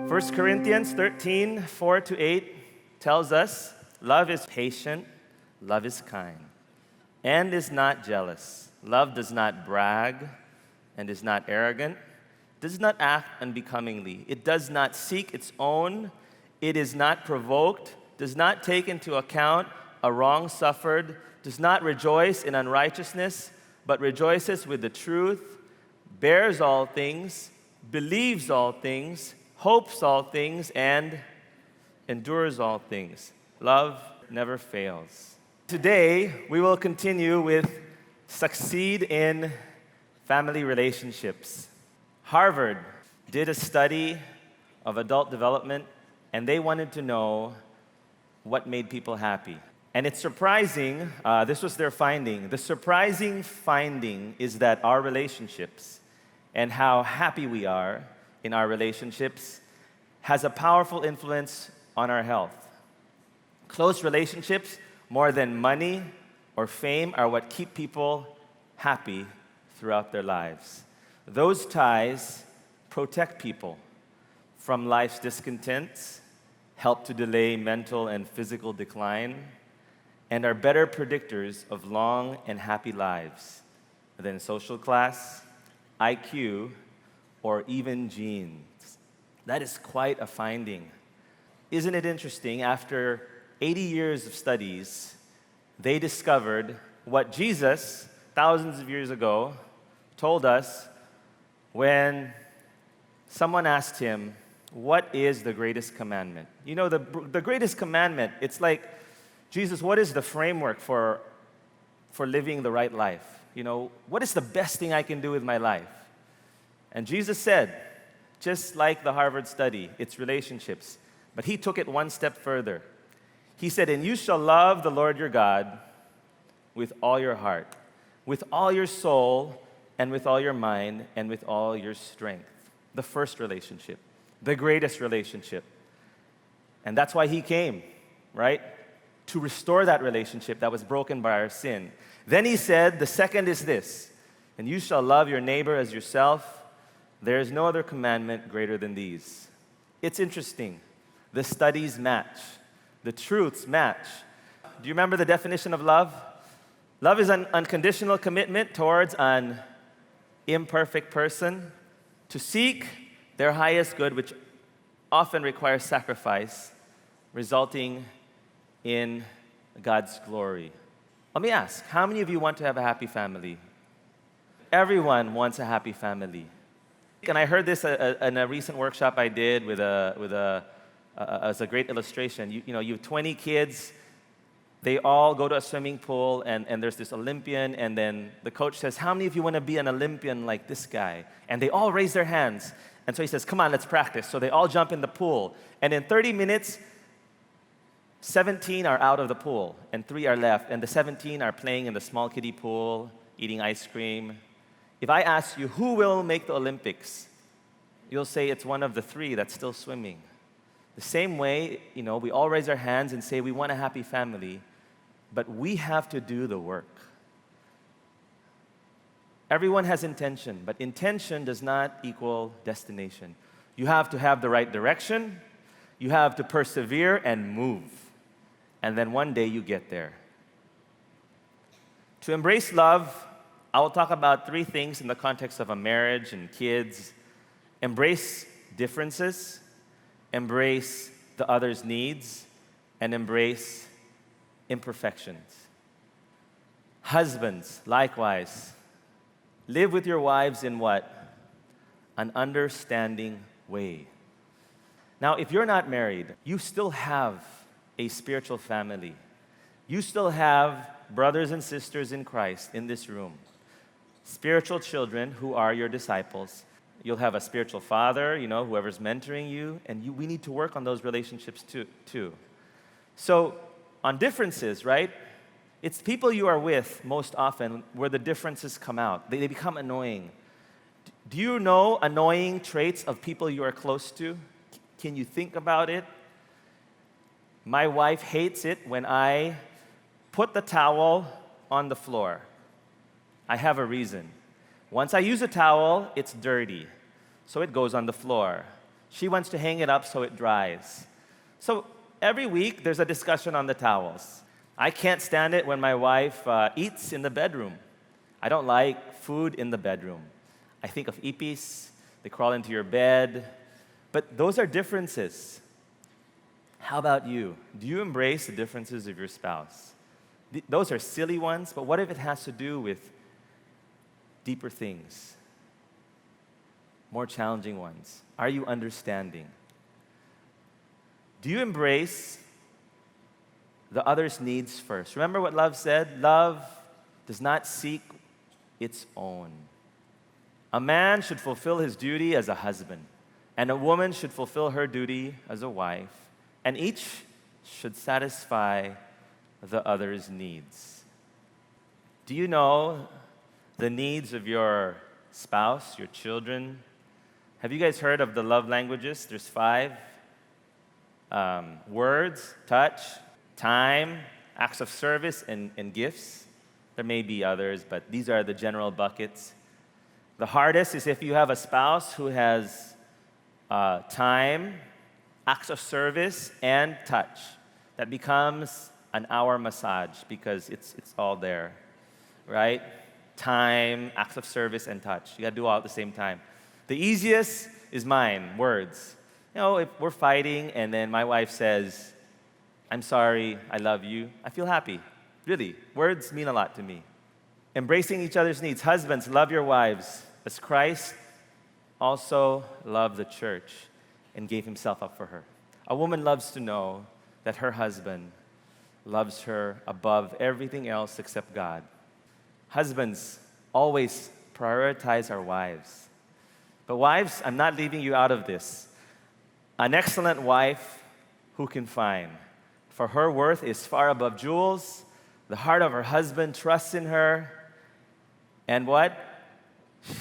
1 Corinthians 13, 4-8 tells us, love is patient, love is kind, and is not jealous. Love does not brag and is not arrogant, does not act unbecomingly. It does not seek its own. It is not provoked, does not take into account a wrong suffered, does not rejoice in unrighteousness, but rejoices with the truth, bears all things, believes all things, hopes all things, and endures all things. Love never fails. Today, we will continue with succeed in family relationships. Harvard did a study of adult development, and they wanted to know what made people happy. And it's surprising, this was their finding. The surprising finding is that our relationships and how happy we are in our relationships has a powerful influence on our health. Close relationships, more than money or fame, are what keep people happy throughout their lives. Those ties protect people from life's discontents, help to delay mental and physical decline, and are better predictors of long and happy lives than social class, IQ, or even genes. That is quite a finding. Isn't it interesting? After 80 years of studies, they discovered what Jesus, thousands of years ago, told us when someone asked him, what is the greatest commandment? You know, the greatest commandment, it's like, Jesus, what is the framework for living the right life? You know, what is the best thing I can do with my life? And Jesus said, just like the Harvard study, it's relationships. But he took it one step further. He said, and you shall love the Lord your God with all your heart, with all your soul, and with all your mind, and with all your strength. The first relationship, the greatest relationship. And that's why he came, right? To restore that relationship that was broken by our sin. Then he said, the second is this, and you shall love your neighbor as yourself. There is no other commandment greater than these. It's interesting. The studies match. The truths match. Do you remember the definition of love? Love is an unconditional commitment towards an imperfect person to seek their highest good, which often requires sacrifice, resulting in God's glory. Let me ask, how many of you want to have a happy family? Everyone wants a happy family. And I heard this in a recent workshop I did as a great illustration. You have 20 kids, they all go to a swimming pool, and there's this Olympian, and then the coach says, how many of you want to be an Olympian like this guy? And they all raise their hands. And so he says, come on, let's practice. So they all jump in the pool. And in 30 minutes, 17 are out of the pool, and 3 are left. And the 17 are playing in the small kiddie pool, eating ice cream. If I ask you, who will make the Olympics? You'll say it's one of the 3 that's still swimming. The same way, we all raise our hands and say we want a happy family, but we have to do the work. Everyone has intention, but intention does not equal destination. You have to have the right direction, you have to persevere and move, and then one day you get there. To embrace love, I will talk about 3 things in the context of a marriage and kids. Embrace differences, embrace the other's needs, and embrace imperfections. Husbands, likewise, live with your wives in what? An understanding way. Now, if you're not married, you still have a spiritual family. You still have brothers and sisters in Christ in this room. Spiritual children who are your disciples. You'll have a spiritual father, whoever's mentoring you, and we need to work on those relationships too. So, on differences, right? It's people you are with most often where the differences come out. They become annoying. Do you know annoying traits of people you are close to? Can you think about it? My wife hates it when I put the towel on the floor. I have a reason. Once I use a towel, it's dirty, so it goes on the floor. She wants to hang it up so it dries. So every week, there's a discussion on the towels. I can't stand it when my wife eats in the bedroom. I don't like food in the bedroom. I think of ipis, they crawl into your bed. But those are differences. How about you? Do you embrace the differences of your spouse? Those are silly ones, but what if it has to do with deeper things? More challenging ones. Are you understanding? Do you embrace the other's needs first? Remember what love said? Love does not seek its own. A man should fulfill his duty as a husband, and a woman should fulfill her duty as a wife, and each should satisfy the other's needs. Do you know the needs of your spouse, your children? Have you guys heard of the love languages? There's 5. Words, touch, time, acts of service, and gifts. There may be others, but these are the general buckets. The hardest is if you have a spouse who has time, acts of service, and touch. That becomes an hour massage because it's all there, right? Time, acts of service, and touch. You got to do all at the same time. The easiest is mine, words. You know, if we're fighting and then my wife says, "I'm sorry, I love you," I feel happy. Really, words mean a lot to me. Embracing each other's needs. Husbands, love your wives as Christ also loved the church and gave himself up for her. A woman loves to know that her husband loves her above everything else except God. Husbands, always prioritize our wives. But wives, I'm not leaving you out of this. An excellent wife, who can find? For her worth is far above jewels. The heart of her husband trusts in her. And what?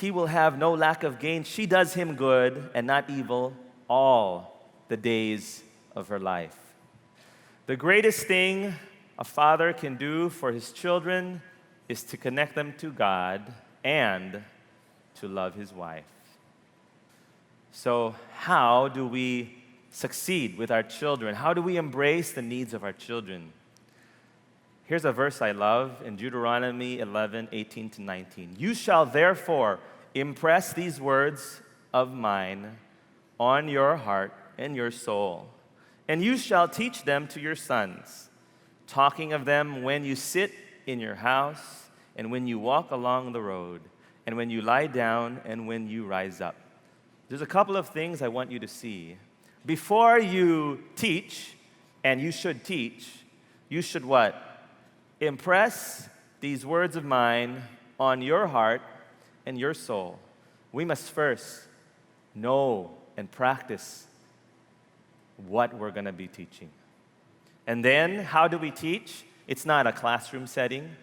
He will have no lack of gain. She does him good and not evil all the days of her life. The greatest thing a father can do for his children is to connect them to God and to love his wife. So, how do we succeed with our children? How do we embrace the needs of our children? Here's a verse I love in Deuteronomy 11:18-19. You shall therefore impress these words of mine on your heart and your soul, and you shall teach them to your sons, talking of them when you sit in your house, and when you walk along the road, and when you lie down, and when you rise up. There's a couple of things I want you to see. Before you teach, and you should what? Impress these words of mine on your heart and your soul. We must first know and practice what we're going to be teaching. And then, how do we teach? It's not a classroom setting.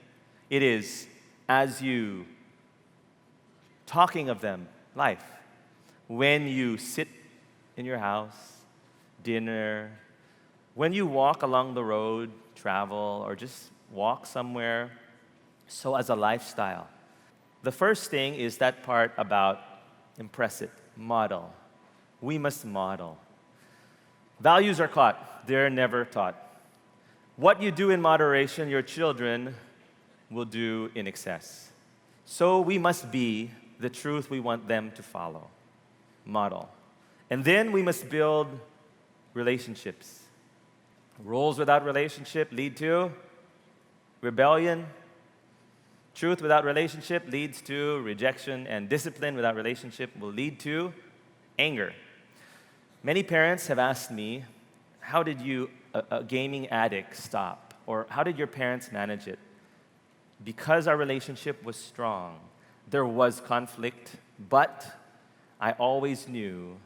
It is as you talking of them, life. When you sit in your house, dinner, when you walk along the road, travel, or just walk somewhere, so as a lifestyle. The first thing is that part about impress it, model. We must model. Values are caught, they're never taught. What you do in moderation, your children will do in excess. So we must be the truth we want them to follow, model. And then we must build relationships. Rules without relationship lead to rebellion. Truth without relationship leads to rejection, and discipline without relationship will lead to anger. Many parents have asked me, how did you, a gaming addict, stop? Or how did your parents manage it? Because our relationship was strong, there was conflict, but I always knew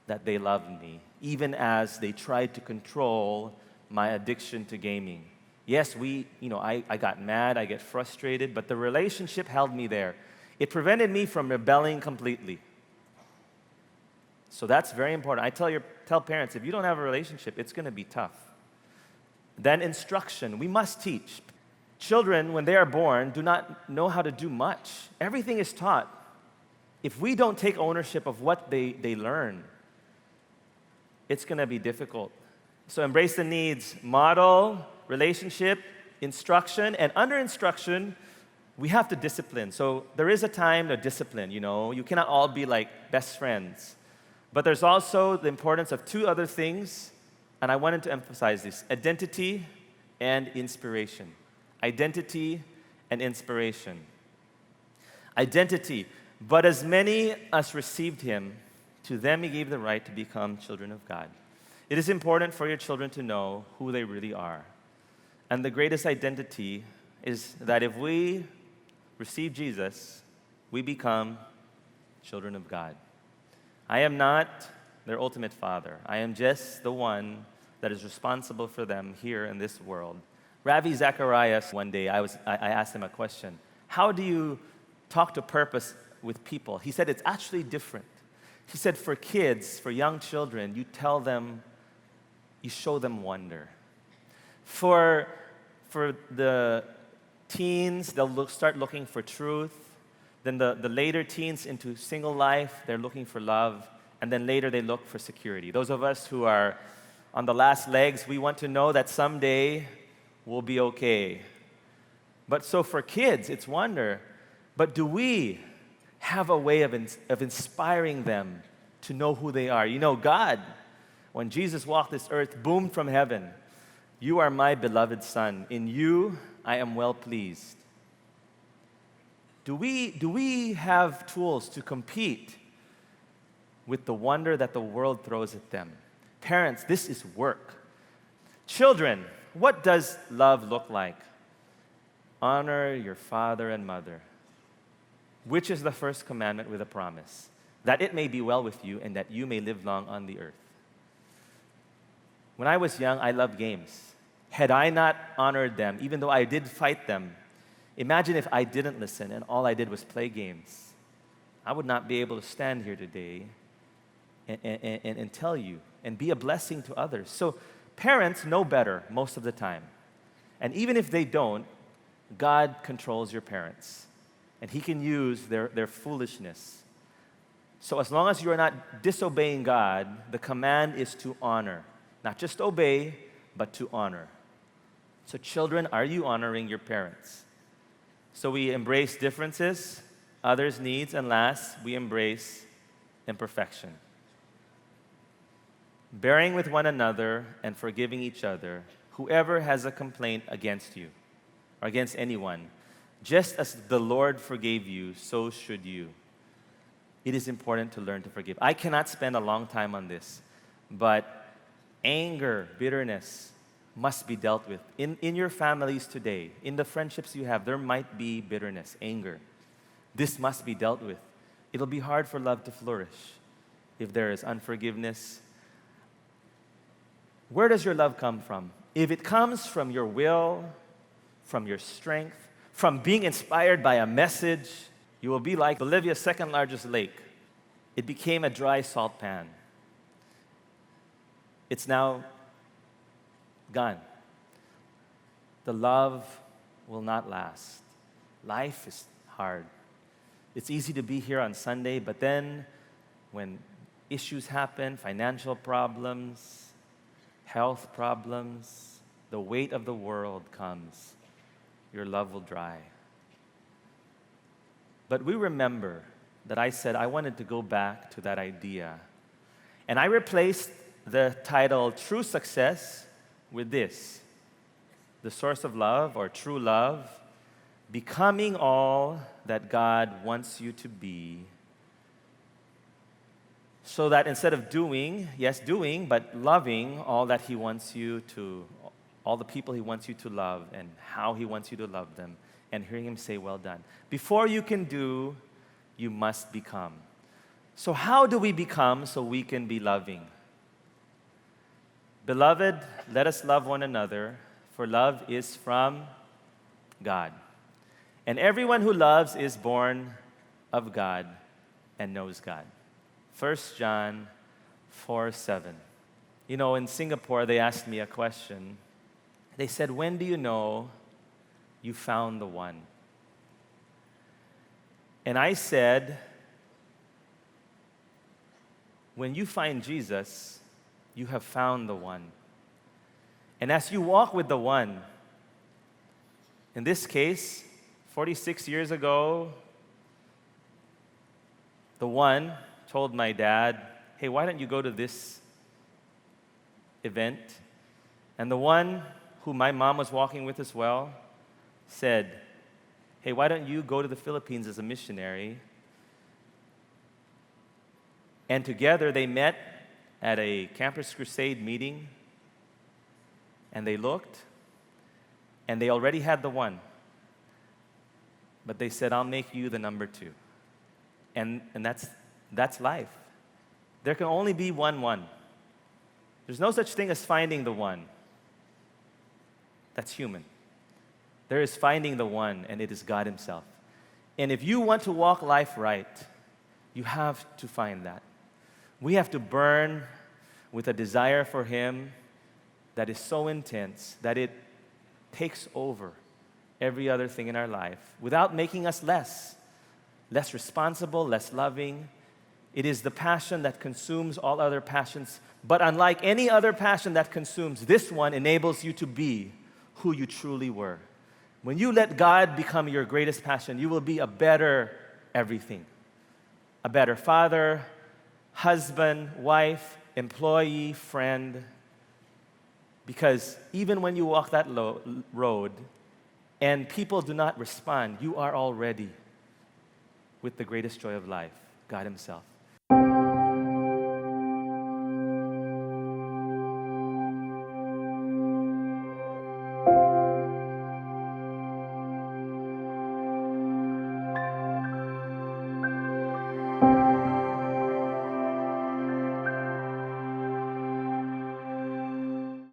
that they loved me, even as they tried to control my addiction to gaming. Yes, I got mad, I get frustrated, but the relationship held me there. It prevented me from rebelling completely. So that's very important. I tell parents, if you don't have a relationship, it's going to be tough. Then instruction, we must teach. Children, when they are born, do not know how to do much. Everything is taught. If we don't take ownership of what they learn, it's going to be difficult. So embrace the needs, model, relationship, instruction, and under instruction, we have to discipline. So there is a time to discipline, You cannot all be like best friends. But there's also the importance of two other things, and I wanted to emphasize this: identity and inspiration. Identity and inspiration. Identity. But as many as received him, to them he gave the right to become children of God. It is important for your children to know who they really are. And the greatest identity is that if we receive Jesus, we become children of God. I am not their ultimate father. I am just the one that is responsible for them here in this world. Ravi Zacharias, one day, I asked him a question. How do you talk to purpose with people? He said it's actually different. He said for kids, for young children, you tell them, you show them wonder. For the teens, they'll start looking for truth. Then the later teens into single life, they're looking for love. And then later they look for security. Those of us who are on the last legs, we want to know that someday we'll be okay. But so for kids, it's wonder. But do we have a way of inspiring them to know who they are? God, when Jesus walked this earth, boomed from heaven, "You are my beloved Son. In you, I am well pleased." Do we have tools to compete with the wonder that the world throws at them? Parents, this is work. Children, what does love look like? Honor your father and mother, which is the first commandment with a promise, that it may be well with you and that you may live long on the earth. When I was young, I loved games. Had I not honored them, even though I did fight them, imagine if I didn't listen and all I did was play games. I would not be able to stand here today and tell you and be a blessing to others. So parents know better most of the time. And even if they don't, God controls your parents. And he can use their foolishness. So as long as you are not disobeying God, the command is to honor. Not just obey, but to honor. So children, are you honoring your parents? So we embrace differences, others' needs, and last, we embrace imperfection. Bearing with one another and forgiving each other, whoever has a complaint against you or against anyone, just as the Lord forgave you, so should you. It is important to learn to forgive. I cannot spend a long time on this, but anger, bitterness must be dealt with. In your families today, in the friendships you have, there might be bitterness, anger. This must be dealt with. It'll be hard for love to flourish if there is unforgiveness. Where does your love come from? If it comes from your will, from your strength, from being inspired by a message, you will be like Bolivia's second largest lake. It became a dry salt pan. It's now gone. The love will not last. Life is hard. It's easy to be here on Sunday, but then when issues happen, financial problems, health problems, the weight of the world comes, your love will dry. But we remember that I said I wanted to go back to that idea. And I replaced the title True Success with this: the source of love, or true love, becoming all that God wants you to be, so that instead of doing, but loving all that He wants you to, all the people He wants you to love and how He wants you to love them, and hearing Him say, "Well done." Before you can do, you must become. So how do we become so we can be loving? Beloved, let us love one another, for love is from God. And everyone who loves is born of God and knows God. 1 John 4:7. In Singapore, they asked me a question. They said, "When do you know you found the one?" And I said, when you find Jesus, you have found the one. And as you walk with the one, in this case, 46 years ago, the one told my dad, hey, why don't you go to this event? And the one who my mom was walking with as well said, hey, why don't you go to the Philippines as a missionary? And together they met at a Campus Crusade meeting, and they looked, and they already had the one. But they said, I'll make you the number two. And that's life. There can only be one. There's no such thing as finding the one. That's human. There is finding the one, and it is God Himself. And if you want to walk life right, you have to find that. We have to burn with a desire for Him that is so intense that it takes over every other thing in our life without making us less responsible, less loving. It is the passion that consumes all other passions. But unlike any other passion that consumes, this one enables you to be who you truly were. When you let God become your greatest passion, you will be a better everything. A better father, husband, wife, employee, friend. Because even when you walk that road and people do not respond, you are already with the greatest joy of life, God Himself.